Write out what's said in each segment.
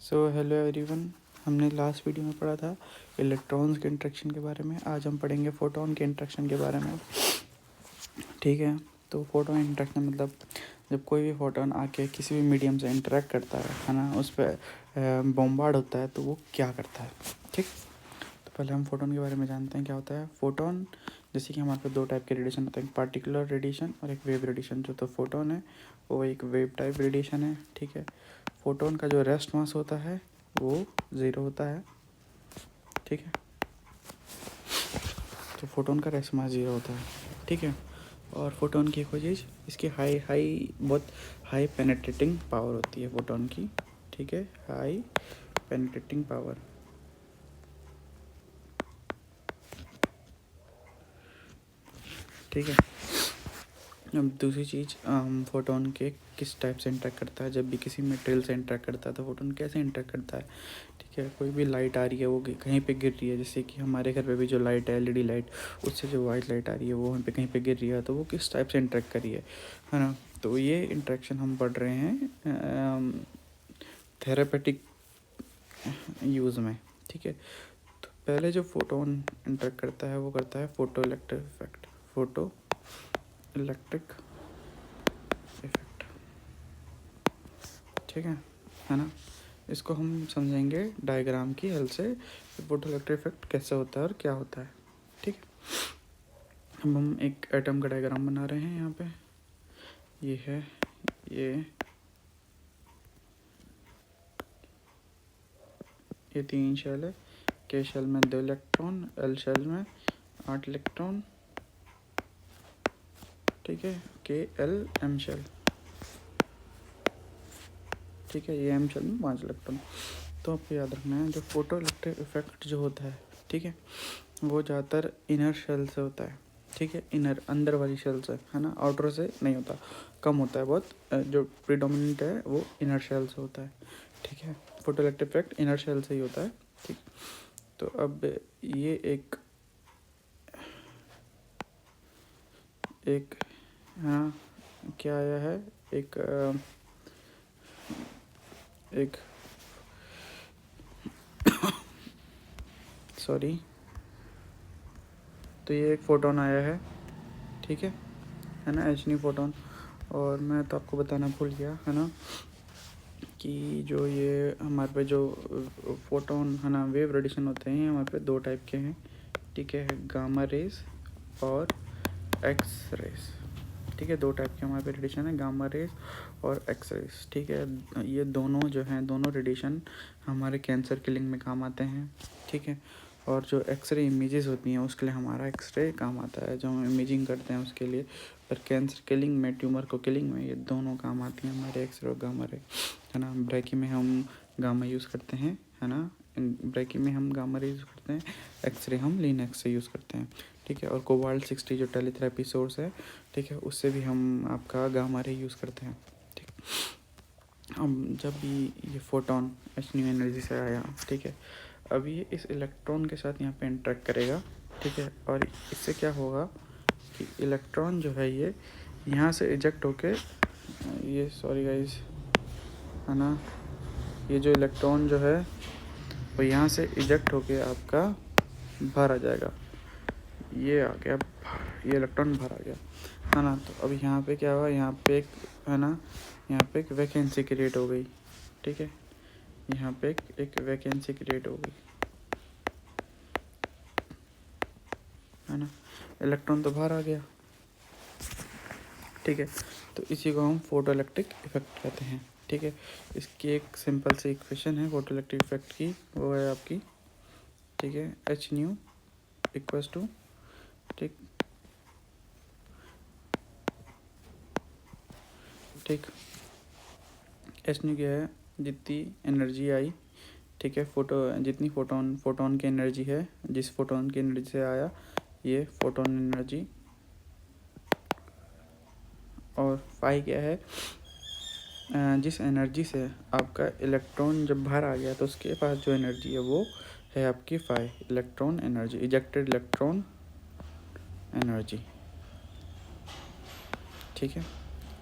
So hello everyone. हमने last video में पढ़ा था इलेक्ट्रॉन्स के इंटरेक्शन के बारे में। आज हम पढ़ेंगे फोटोन के इंटरेक्शन के बारे में। ठीक है, तो फोटोन इंटरेक्शन मतलब जब कोई भी फोटोन आके किसी भी मीडियम से इंटरेक्ट करता है ना, उस पर बॉम्बार्ड होता है तो वो क्या करता है। ठीक, तो पहले हम फोटोन के बारे में जानते हैं क्या होता है। फोटोन जैसे कि हमारे पास दो टाइप के रेडिएशन होते हैं, एक पार्टिकुलर रेडिएशन और एक वेव रेडिएशन। जो तो फोटोन है वो एक वेव टाइप रेडिएशन है। ठीक है, फोटोन का जो रेस्ट मास होता है वो 0 होता है। ठीक है, तो फोटोन का रेस्ट मास 0 होता है। ठीक है, और फोटोन की एक और चीज़, इसकी बहुत हाई पेनेट्रेटिंग पावर होती है फोटोन की। ठीक है, हाई पेनेट्रेटिंग पावर। ठीक है, अब दूसरी चीज़, फोटोन के किस टाइप से इंटरेक्ट करता है। जब भी किसी मटेरियल से इंटरेक्ट करता है तो फोटोन कैसे इंटरेक्ट करता है। ठीक है, कोई भी लाइट आ रही है वो कहीं पे गिर रही है, जैसे कि हमारे घर पे भी जो लाइट है एलईडी लाइट, उससे जो वाइट लाइट आ रही है वो वहाँ पे कहीं पे गिर रही है, तो वो किस टाइप से इंटरेक्ट कर रही है ना। तो ये इंटरेक्शन हम पढ़ रहे हैं थेरेपेटिक यूज़ में। ठीक है, तो पहले जो फोटोन इंटरेक्ट करता है वो करता है photo electric effect. Photo electric effect, ठीक है ना। इसको हम समझेंगे डायग्राम की हेल्प से, फोटो इलेक्ट्रिक इफेक्ट कैसे होता है और क्या होता है। ठीक है, अब हम एक एटम का डायग्राम बना रहे हैं। यहाँ पे ये है, ये 3 शेल है। के शेल में 2 इलेक्ट्रॉन, एल शेल में 8 इलेक्ट्रॉन। ठीक है, के एल एम शेल। ठीक है, ये एम शेल में 5 इलेक्ट्रॉन। तो आपको याद रखना है जो फोटो इलेक्ट्रिक इफेक्ट जो होता है, ठीक है, वो ज़्यादातर इनर शेल से होता है। ठीक है, इनर अंदर वाली शेल से, है ना, आउटर से नहीं होता, कम होता है बहुत। जो प्रीडोमिनेंट है वो इनर शेल से होता है। ठीक है, photo electric effect inner shell से ही होता है। ठीक, तो अब ये एक हाँ क्या आया है, एक सॉरी, तो ये एक फोटोन आया है। ठीक है ना, एच नी फोटोन। और मैं तो आपको बताना भूल गया, है ना, कि जो ये हमारे पे जो फोटोन है ना, वेव रेडिएशन होते हैं, हमारे पे 2 टाइप के हैं। ठीक है, गामा रेज और एक्स रेज। ठीक है, 2 टाइप के हमारे पे रेडिएशन है, गामा रेज और एक्स रेज। ठीक है, ये दोनों जो हैं, दोनों रेडिएशन हमारे कैंसर किलिंग में काम आते हैं। ठीक है, और जो एक्सरे इमेजेस होती हैं उसके लिए हमारा एक्सरे काम आता है, जो हम इमेजिंग करते हैं उसके लिए। पर कैंसर किलिंग में, ट्यूमर को किलिंग में ये दोनों काम आती हैं हमारे, एक्सरे और गामा रे, है ना। ब्रैकी में हम गामा यूज़ करते हैं, है ना, ब्रैकी में हम गामा रे यूज़ करते हैं, एक्सरे हम लिनक्स से यूज़ करते हैं। ठीक है, और कोबाल्ट 60 जो टेलीथेरेपी सोर्स है, ठीक है, उससे भी हम आपका गामा रे यूज़ करते हैं। ठीक, अब जब भी ये फोटोन एच न्यू एनर्जी से आया, ठीक है, अब ये इस इलेक्ट्रॉन के साथ यहाँ पे इंटरेक्ट करेगा। ठीक है, और इससे क्या होगा कि इलेक्ट्रॉन जो है ये यहाँ से इजेक्ट होके, ये सॉरी गाइस, है ना, ये जो इलेक्ट्रॉन जो है वो यहाँ से इजेक्ट होके आपका बाहर आ जाएगा। ये आ गया, ये इलेक्ट्रॉन बाहर आ गया, है ना। तो अब यहाँ पे क्या हुआ, यहाँ पे एक, है ना, यहाँ पे एक वैकेंसी क्रिएट हो गई। ठीक है, यहाँ पे एक वैकेंसी क्रिएट हो गई, है ना, इलेक्ट्रॉन तो बाहर आ गया। ठीक है, तो इसी को हम फोटो इलेक्ट्रिक इफेक्ट कहते हैं। ठीक है, इसकी एक सिंपल सी इक्वेशन है फोटो इलेक्ट्रिक इफेक्ट की, वो है आपकी, ठीक है, एच न्यू इक्वल्स टू, ठीक ठीक, एच न्यू क्या है, जितनी एनर्जी आई, ठीक है, जितनी फोटोन की एनर्जी है, जिस फोटोन की एनर्जी से आया ये फोटोन एनर्जी, और फाई क्या है, जिस एनर्जी से आपका इलेक्ट्रॉन जब बाहर आ गया तो उसके पास जो एनर्जी है वो है आपकी phi, electron energy, ejected electron energy. ठीक है,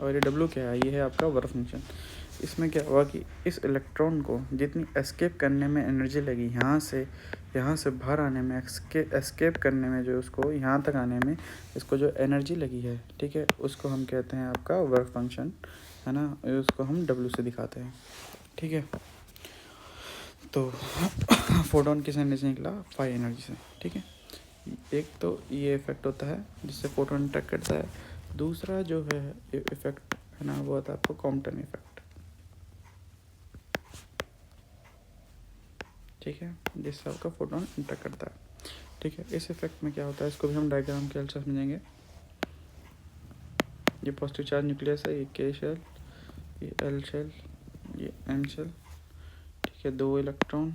और ये डब्ल्यू क्या है, ये है आपका वर्क फंक्शन। इसमें क्या हुआ कि इस इलेक्ट्रॉन को जितनी एस्केप करने में एनर्जी लगी, यहाँ से बाहर आने में, एस्केप करने में, जो उसको यहाँ तक आने में इसको जो एनर्जी लगी है, ठीक है, उसको हम कहते हैं आपका वर्क फंक्शन, है ना। उसको हम W से दिखाते हैं, ठीक है। तो फोटोन किस एनर्जी से निकला? फाई एनर्जी से, ठीक है। एक तो ये इफेक्ट होता है जिससे फोटोन इंटरेक्ट करता है। दूसरा जो है इफेक्ट है ना, वो होता है आपको कॉम्पटन इफेक्ट, ठीक है, जिससे आपका फोटोन इंटरेक्ट करता है, ठीक है। इस इफेक्ट में क्या होता है, इसको भी हम डायग्राम के हेल्प से समझेंगे। ये पॉजिटिव चार्ज न्यूक्लियस है, ये K शेल, ये L शेल, ये N शेल, ठीक है। 2 इलेक्ट्रॉन,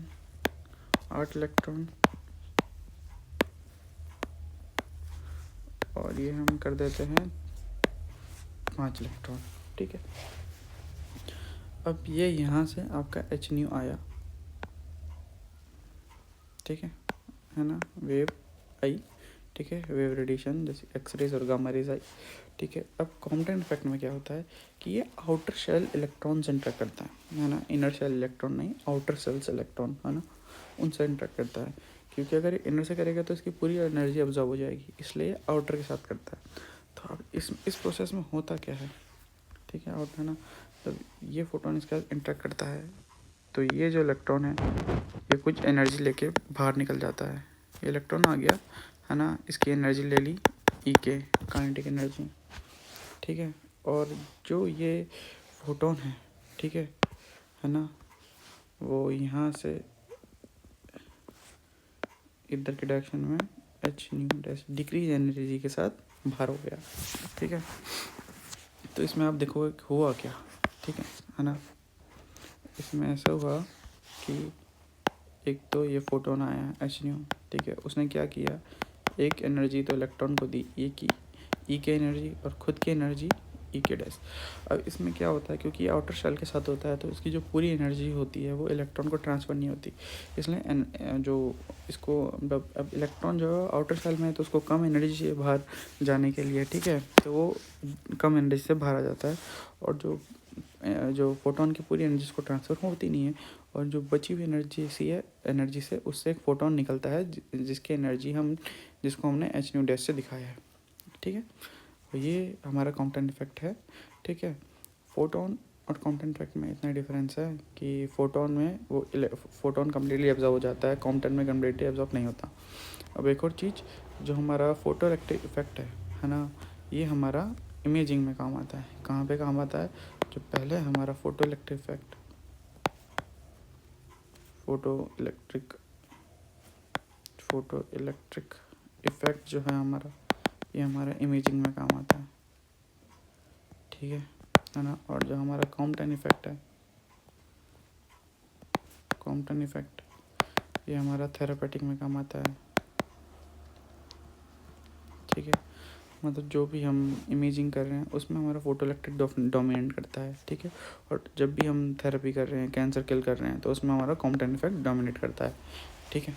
8 इलेक्ट्रॉन, और ये हम कर देते हैं 5 इलेक्ट्रॉन, ठीक है। अब ये यहाँ से आपका H आया, ठीक है ना, वेव आई, ठीक है, वेव रेडिएशन जैसे एक्सरेज और गामा रेज आई, ठीक है। अब कॉम्पटन इफेक्ट में क्या होता है कि ये आउटर शेल इलेक्ट्रॉन से इंटरेक्ट करता है ना, इनर शेल इलेक्ट्रॉन नहीं, आउटर सेल्स इलेक्ट्रॉन, है ना, उनसे इंटरेक्ट करता है। क्योंकि अगर ये इनर से करेगा तो इसकी पूरी एनर्जी ऑब्जॉर्व हो जाएगी, इसलिए आउटर के साथ करता है। तो अब इस प्रोसेस में होता क्या है, ठीक है, आउट है ना, जब ये फोटोन इसके साथ इंटरेक्ट करता है तो ये जो इलेक्ट्रॉन है ये कुछ एनर्जी लेके बाहर निकल जाता है। ये इलेक्ट्रॉन आ गया, है ना, इसकी एनर्जी ले ली, के काइनेटिक एनर्जी, ठीक है। और जो ये फोटोन है, ठीक है ना, वो यहाँ से इधर के डायरेक्शन में डिक्रीज एनर्जी के साथ बाहर हो गया, ठीक है। तो इसमें आप देखोगे हुआ क्या, ठीक है ना। इसमें ऐसा हुआ कि एक तो ये फोटोन आया H, ठीक है, उसने क्या किया, एक एनर्जी तो इलेक्ट्रॉन को दी ई के एनर्जी, और खुद की एनर्जी ई के डैश। अब इसमें क्या होता है, क्योंकि आउटर शेल के साथ होता है तो इसकी जो पूरी एनर्जी होती है वो इलेक्ट्रॉन को ट्रांसफ़र नहीं होती, इसलिए जो इसको अब इलेक्ट्रॉन जो है आउटर शेल में है तो उसको कम एनर्जी चाहिए बाहर जाने के लिए, ठीक है, तो वो कम एनर्जी से बाहर आ जाता है। और जो फोटोन की पूरी एनर्जी उसको ट्रांसफ़र होती नहीं है, और जो बची हुई एनर्जी से उससे एक फोटोन निकलता है जिसको हमने H डैश से दिखाया है, ठीक है। तो ये हमारा कॉम्पटन इफेक्ट है, ठीक है। फोटोन और कॉम्पटन इफेक्ट में इतना डिफरेंस है कि फोटोन में वो फोटोन कम्प्लीटली एब्जॉर्ब हो जाता है, कॉम्पटन में कम्प्लीटली एब्जॉर्ब नहीं होता। अब एक और चीज़, जो हमारा फोटो इलेक्ट्रिक इफेक्ट है ना, ये हमारा इमेजिंग में काम आता है। कहाँ पे काम आता है, जो पहले हमारा फोटो इलेक्ट्रिक इफेक्ट जो है हमारा, ये हमारा इमेजिंग में काम आता है, ठीक है ना। और जो हमारा कॉम्पटन इफेक्ट ये हमारा थेरापेटिक में काम आता है, ठीक है। मतलब जो भी हम इमेजिंग कर रहे हैं उसमें हमारा फोटो इलेक्ट्रिक डोमिनेट करता है, ठीक है। और जब भी हम थेरेपी कर रहे हैं, कैंसर किल कर रहे हैं, तो उसमें हमारा कॉम्पटन इफेक्ट डोमिनेट करता है, ठीक है।